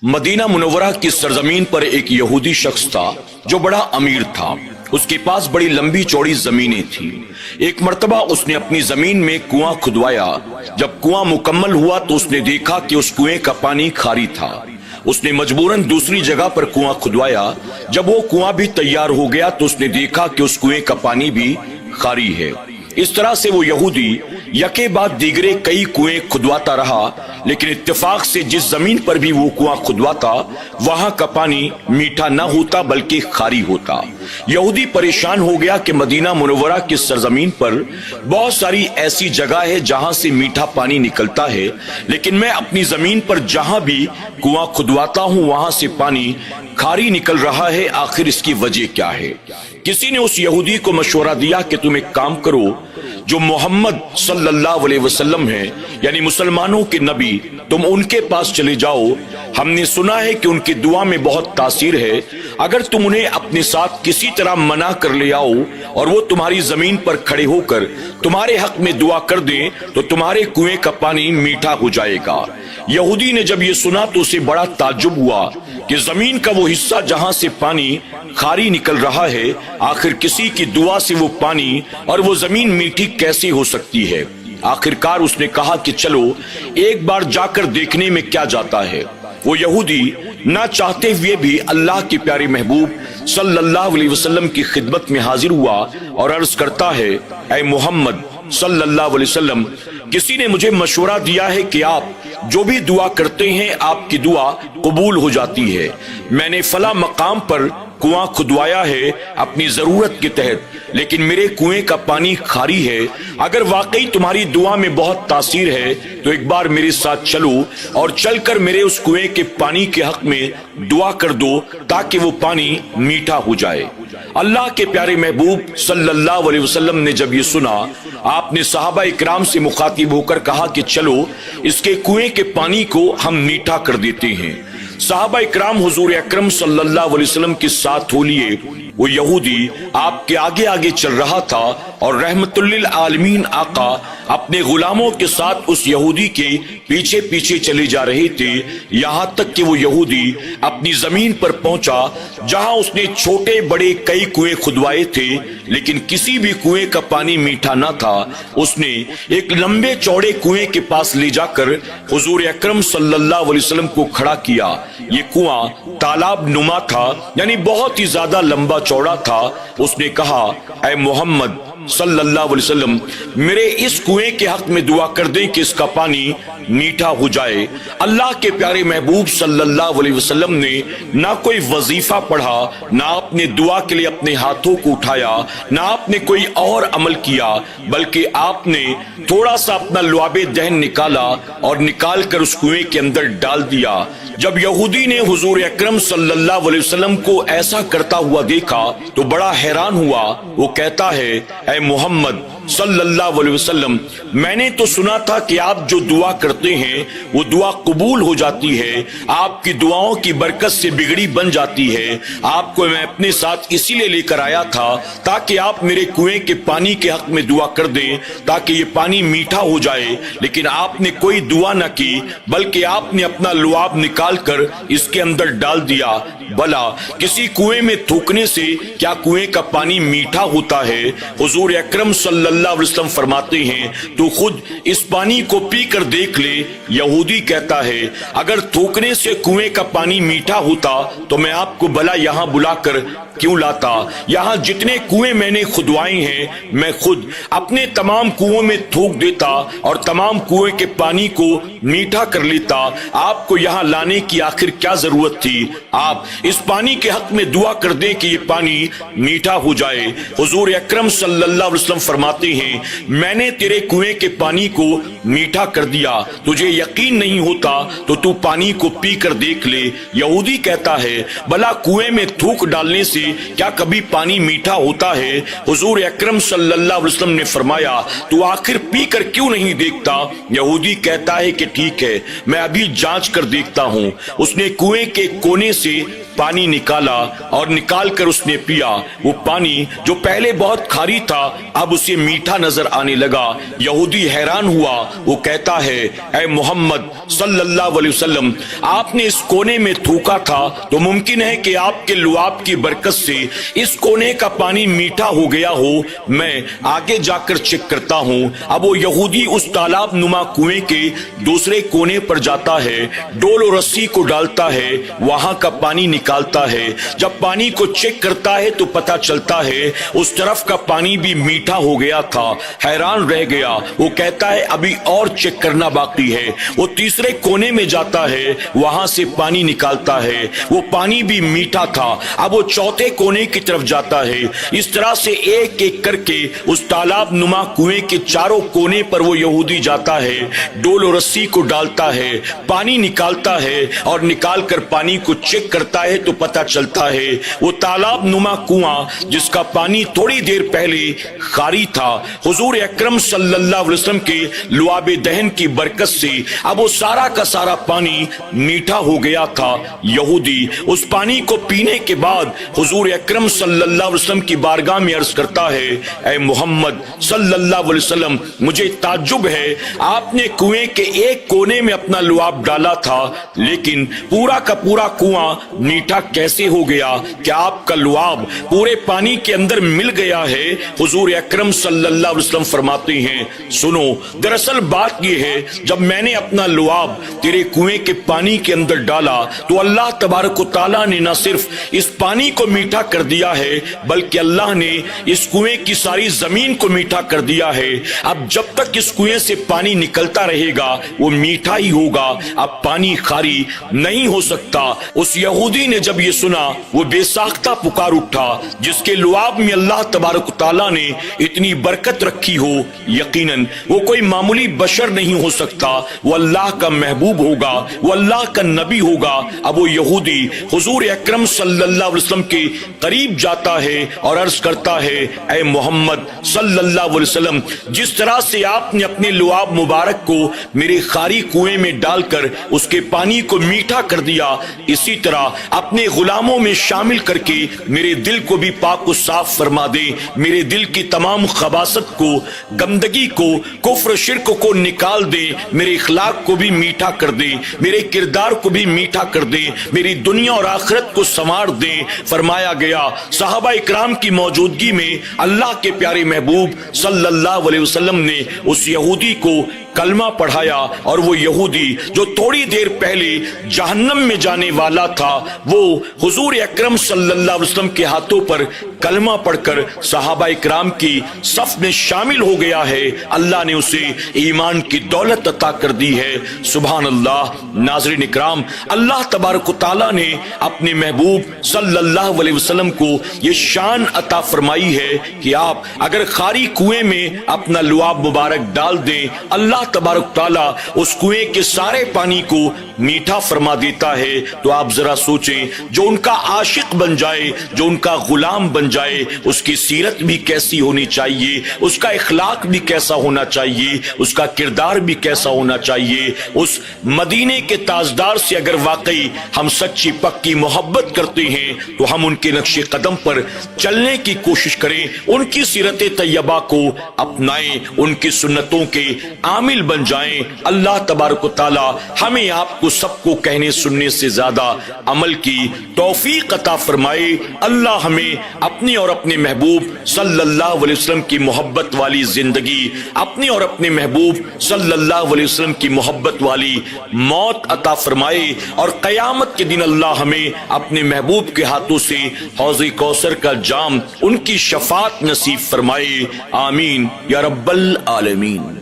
Medina Munawwara की सरजमीन पर एक यहूदी शख्स था जो बड़ा अमीर था। उसके पास बड़ी लंबी चौड़ी जमीनें थी। एक मर्तबा उसने अपनी जमीन में कुआं खुदवाया। जब कुआं मुकम्मल हुआ तो उसने देखा कि उस कुएं का पानी खारी था। उसने मजबूरन दूसरी जगह पर कुआं खुदवाया। जब वो कुआं भी तैयार हो गया तो उसने देखा कि उस कुएं का पानी भी खारी है। इस तरह से वो यहूदी यके बाद दीगरे कई कुएं खुदवाता रहा, लेकिन इत्तेफाक से जिस जमीन पर भी वो कुआं खुदवाता वहां का पानी मीठा न होता बल्कि खारी होता। यहूदी परेशान हो गया कि मदीना मुनव्वरा की सरजमीन पर बहुत सारी ऐसी जगह है जहां से मीठा पानी निकलता है, लेकिन मैं अपनी जमीन पर जहां भी कुआं खुदवाता हूं वहां से पानी खारी निकल रहा है। आखिर इसकी वजह क्या है? किसी ने उस यहूदी को मशवरा दिया कि तुम एक काम करो, जो मोहम्मद सल्लल्लाहु अलैहि वसल्लम है यानी मुसलमानों के नबी, तुम उनके पास चले जाओ। हमने सुना है कि उनकी दुआ में बहुत तासीर है। अगर तुम उन्हें अपने साथ किसी तरह मना कर ले आओ और वो तुम्हारी जमीन पर खड़े होकर तुम्हारे हक में दुआ कर दें तो तुम्हारे कुएं का पानी मीठा हो जाएगा। यहूदी ने जब ये सुना तो उसे बड़ा ताज्जुब हुआ कि जमीन का वो हिस्सा जहां से पानी खारी निकल रहा है, आखिर किसी की दुआ से वो पानी और वो जमीन मीठी कैसे हो सकती है। आखिरकार उसने कहा कि चलो एक बार जाकर देखने में क्या जाता है। वो यहूदी ना चाहते हुए भी अल्लाह के प्यारे महबूब सल्लल्लाहु अलैहि वसल्लम की खिदमत में हाजिर हुआ और अर्ज करता है, ऐ मोहम्मद सल्लल्लाहु अलैहि वसल्लम, किसी ने मुझे मशवरा दिया है कि आप जो भी दुआ करते हैं आपकी दुआ कबूल हो जाती है। मैंने फला मकाम पर कुआं खुदवाया है अपनी जरूरत के तहत, लेकिन मेरे कुएं का पानी खारी है। अगर वाकई तुम्हारी दुआ में बहुत तासीर है तो एक बार मेरे साथ चलो और चलकर मेरे उस कुएं के पानी के हक में दुआ कर दो ताकि वो पानी मीठा हो जाए। अल्लाह के प्यारे महबूब सल्लल्लाहु अलैहि वसल्लम ने जब ये सुना, आपने सहाबा इकराम से मुखातिब होकर कहा कि चलो इसके कुएं के पानी को हम मीठा कर देते हैं। सहाबा इकराम हुजूर अकरम सल्लल्लाहु अलैहि वसल्लम के साथ हो लिए। वो यहूदी आपके आगे आगे चल रहा था और रहमतुल्लिल आलमीन आका अपने गुलामों के साथ उस यहूदी के पीछे पीछे चले जा रहे थे, यहाँ तक कि वो यहूदी अपनी जमीन पर पहुंचा जहां उसने छोटे बड़े कई कुएं खुदवाए थे, लेकिन किसी भी कुएं का पानी मीठा न था। उसने एक लंबे चौड़े कुएं के पास ले जाकर हुजूर अकरम सल्लल्लाहु अलैहि वसल्लम को खड़ा किया। ये कुआं तालाब नुमा था, यानी बहुत ही ज्यादा लंबा चौड़ा था। उसने कहा, ऐ मोहम्मद सल्लल्लाहु अलैहि वसल्लम, मेरे इस कुएं के हक में दुआ कर दें कि इसका पानी मीठा हो जाए। अल्लाह के प्यारे महबूब सल्लल्लाहु अलैहि वसल्लम ने ना कोई वजीफा पढ़ा, ना अपने दुआ के लिए अपने हाथों को उठाया, ना आपने कोई और अमल किया, बल्कि आपने थोड़ा सा अपना लुआबे दहन निकाला और निकाल कर उस कुएं के अंदर डाल दिया। जब यहूदी ने हुजूर अकरम सल्लल्लाहु अलैहि वसल्लम को ऐसा करता हुआ देखा तो बड़ा हैरान हुआ। वो कहता है, ऐ मोहम्मद सल्लल्लाहु अलैहि वसल्लम, मैंने तो सुना था कि आप जो दुआ करते हैं वो दुआ कबूल हो जाती है, आपकी दुआओं की बरकत से बिगड़ी बन जाती है। आपको मैं अपने साथ इसीलिए लेकर आया था ताकि आप मेरे कुएं के पानी के हक में दुआ कर दें ताकि ये पानी मीठा हो जाए, लेकिन आपने कोई दुआ न की बल्कि आपने अपना लुआब निकाल कर इसके अंदर डाल दिया। भला किसी कुएं में थूकने से क्या कुएं का पानी मीठा होता है? हुजूर अकरम सल्लल्लाहु अलैहि वसल्लम फरमाते हैं, तू खुद इस पानी को पी कर देख ले। यहूदी कहता है, अगर थूकने से कुएं का पानी मीठा होता तो मैं आपको भला यहाँ बुलाकर क्यों लाता? यहाँ जितने कुएं मैंने खुदवाए हैं मैं खुद अपने तमाम कुओं में थूक देता और तमाम कुएं के पानी को मीठा कर लेता। आपको यहाँ लाने की आखिर क्या जरूरत थी? आप इस पानी के हक में दुआ कर दें कि ये पानी मीठा हो जाए। हुजूर अकरम सल्लल्लाहु अलैहि वसल्लम फरमाते हैं, मैंने तेरे कुएं के पानी को मीठा कर दिया। तुझे यकीन नहीं होता तो तू पानी को पी कर देख ले। यहूदी कहता है, भला कुएं में थूक डालने से क्या कभी पानी मीठा होता है? हुजूर अकरम सल्लल्लाहु अलैहि वसल्लम ने फरमाया, तू आखिर पी कर क्यों नहीं देखता? यहूदी कहता है कि ठीक है, मैं अभी जांच कर देखता हूँ। उसने कुएं के कोने से पानी निकाला और निकाल कर उसने पिया। वो पानी जो पहले बहुत खारी था अब उसे मीठा میٹھا نظر آنے لگا۔ یہودی حیران ہوا، وہ کہتا ہے اے محمد صلی اللہ علیہ وسلم، آپ نے اس کونے میں تھوکا تھا تو ممکن ہے کہ آپ کے لعاب کی برکت سے اس کونے کا پانی میٹھا ہو گیا ہو، میں آگے جا کر چیک کرتا ہوں۔ اب وہ یہودی اس تالاب نما کنویں کے دوسرے کونے پر جاتا ہے، ڈول و رسی کو ڈالتا ہے، وہاں کا پانی نکالتا ہے۔ جب پانی کو چیک کرتا ہے تو پتہ چلتا ہے اس طرف کا پانی بھی میٹھا ہو گیا تھا۔ حیران رہ گیا، وہ کہتا ہے ابھی اور چیک کرنا باقی ہے۔ وہ تیسرے کونے میں جاتا ہے، وہاں سے پانی نکالتا ہے، وہ پانی بھی میٹھا تھا۔ اب وہ چوتھے کونے کی طرف جاتا ہے۔ اس طرح سے ایک ایک کر کے اس تالاب نما کنویں کے چاروں کونے پر وہ یہودی جاتا ہے، ڈول و رسی کو ڈالتا ہے، پانی نکالتا ہے اور نکال کر پانی کو چیک کرتا ہے تو پتہ چلتا ہے وہ تالاب نما کنواں جس کا پانی تھوڑی دیر پہلے خالی تھا، حضور اکرم صلی اللہ علیہ وسلم کے لعاب دہن کی برکت سے اب وہ سارا کا سارا پانی میٹھا ہو گیا تھا۔ یہودی اس پانی کو پینے کے بعد حضور اکرم صلی اللہ علیہ وسلم کی بارگاہ میں عرض کرتا ہے اے محمد صلی اللہ علیہ وسلم، مجھے تعجب ہے، آپ نے کنویں کے ایک کونے میں اپنا لعاب ڈالا تھا لیکن پورا کا پورا کنواں میٹھا کیسے ہو گیا؟ کیا آپ کا لعاب پورے پانی کے اندر مل گیا ہے؟ حضور اکرم صلی اللہ علیہ وسلم فرماتے ہیں سنو، دراصل بات یہ ہے جب میں نے اپنا لعاب تیرے کنویں کے پانی کے اندر ڈالا تو اللہ تبارک و تعالیٰ نے نہ صرف اس پانی کو میٹھا کر دیا ہے بلکہ اللہ نے اس کنویں کی ساری زمین کو میٹھا کر دیا ہے۔ اب جب تک اس کنویں سے پانی نکلتا رہے گا وہ میٹھا ہی ہوگا، اب پانی خالی نہیں ہو سکتا۔ اس یہودی نے جب یہ سنا وہ بے ساختہ پکار اٹھا، جس کے لعاب میں اللہ تبارک و تعالیٰ نے اتنی برکت رکھی ہو یقیناً وہ کوئی معمولی بشر نہیں ہو سکتا، وہ اللہ کا محبوب ہوگا، وہ اللہ کا نبی ہوگا۔ اب وہ یہودی حضور اکرم صلی اللہ علیہ وسلم کے قریب جاتا ہے اور عرض کرتا ہے اے محمد صلی اللہ علیہ وسلم، جس طرح سے آپ نے اپنے لعاب مبارک کو میرے خالی کنویں میں ڈال کر اس کے پانی کو میٹھا کر دیا، اسی طرح اپنے غلاموں میں شامل کر کے میرے دل کو بھی پاک و صاف فرما دے، میرے دل کی تمام خباثت کو، گندگی کو، کفر شرک کو نکال دے، میرے اخلاق کو بھی میٹھا کر دے، میرے کردار کو بھی میٹھا کر دے، میری دنیا اور آخرت کو سنوار دے۔ فرمایا گیا صحابہ اکرام کی موجودگی میں اللہ کے پیارے محبوب صلی اللہ علیہ وسلم نے اس یہودی کو کلمہ پڑھایا، اور وہ یہودی جو تھوڑی دیر پہلے جہنم میں جانے والا تھا وہ حضور اکرم صلی اللہ علیہ وسلم کے ہاتھوں پر کلمہ پڑھ کر صحابہ اکرام کی صف میں شامل ہو گیا ہے۔ اللہ نے اسے ایمان کی دولت عطا کر دی ہے۔ سبحان اللہ۔ ناظرین اکرام، اللہ تبارک و تعالیٰ نے اپنے محبوب صلی اللہ علیہ وسلم کو یہ شان عطا فرمائی ہے کہ آپ اگر خالی کنویں میں اپنا لعاب مبارک ڈال دیں، اللہ تبارک تعالیٰ اس کنویں کے سارے پانی کو میٹھا فرما دیتا ہے۔ تو آپ ذرا سوچیں، جو ان کا عاشق بن جائے، جو ان کا غلام بن جائے، اس کی سیرت بھی کیسی ہونی چاہیے، اس کا اخلاق بھی کیسا ہونا چاہیے، اس کا کردار بھی کیسا ہونا چاہیے۔ اس مدینے کے تاجدار سے اگر واقعی ہم سچی پکی محبت کرتے ہیں تو ہم ان کے نقش قدم پر چلنے کی کوشش کریں، ان کی سیرت طیبہ کو اپنائیں، ان کی سنتوں کے عامل بن جائیں۔ اللہ تبارک و تعالی ہمیں آپ کو سب کو کہنے سننے سے زیادہ عمل کی توفیق عطا فرمائے۔ اللہ ہمیں اپنے اور اپنے محبوب صلی اللہ علیہ وسلم کی محبت والی زندگی، اپنے اور اپنے محبوب صلی اللہ علیہ وسلم کی محبت والی موت عطا فرمائے، اور قیامت کے دن اللہ ہمیں اپنے محبوب کے ہاتھوں سے حوض کوثر کا جام ان کی شفاعت نصیب فرمائے۔ آمین یا رب العالمین۔